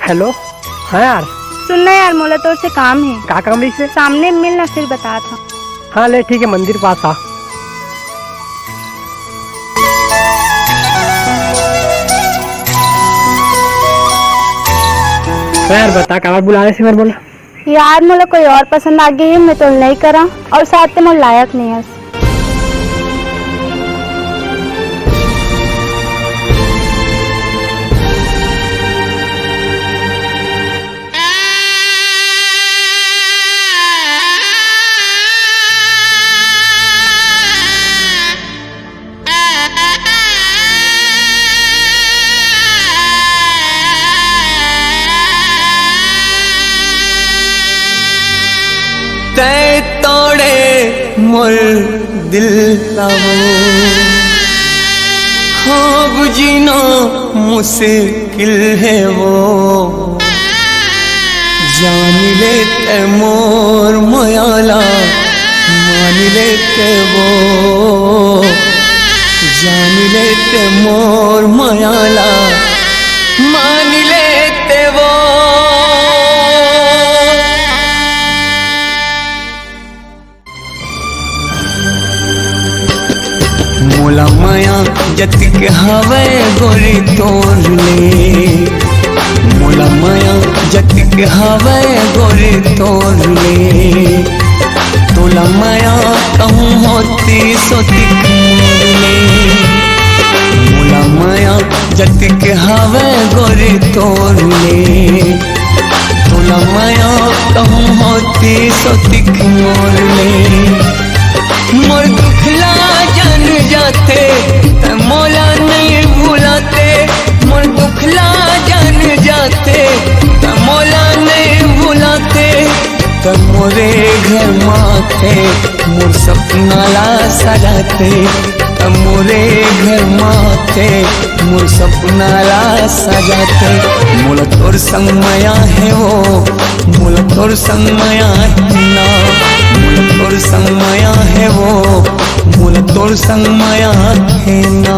Hello. हाँ यार। सुनना यार, मोला तोर से काम है। का काम रही से? सामने मिलना फिर बता था। हाँ ले ठीक है, मंदिर पास आ। यार बता, कहाँ बुलाने से? बोला यार मोला कोई और पसंद आ गई है, मैं तो नहीं करा और साथ में मोला लायक नहीं है। तै तोड़े मोर दिल लावो, हाँ बुझीना मुश्किल है वो। जान ले ते मोर मयाला, मान ले ते वो। जान ले ते मोर मयाला, मान ले ते वो। मोला माया जतिक हवे गोरी तोड़ ले। मोला माया जतिक हवे गोरी तोड़ ले। तोला माया कहूँ होती सोतिक मोड़ ले। मोला माया जतिक हवे गोरी तोड़ ले। तोला माया कहूँ होती सोतिक मोड़ ले। मोर दुखला जान जाते मोला नहीं भुलाते। मोर दुखला जान जाते मोला नहीं भुलाते। तब मोरे घर माथे मोर सपना ला सजाते। तब मोरे घर माथे मोर सपना ला सजाते। मोला तोर संग माया है वो, मोला तोर संग माया है ना। मोला तोर संग माया है वो, मोला तोर संग माया है ना।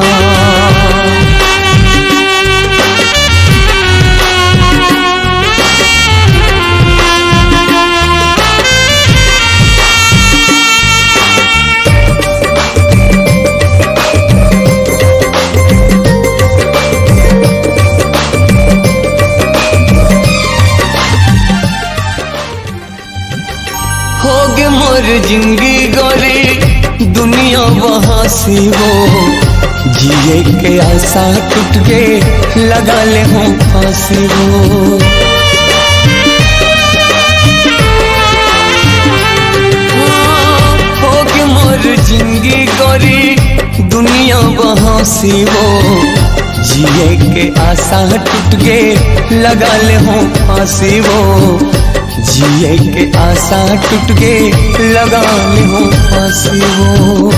होगे मोर जिंदगी गोरी दुनिया वहाँ से वो। जिए के आशा टूट गए लगा ले हूँ फांसी वो। होगे मोर जिंदगी गोरी दुनिया वहाँ से वो। जिए के आशा टूट गए लगा ले हूँ फांसी वो। जिए के आशा टूट गए लगा ले हो फांसी वो।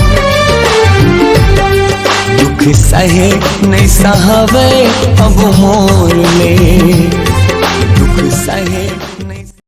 दुख सहे नहीं सहावे अब मोर ले। दुख सहे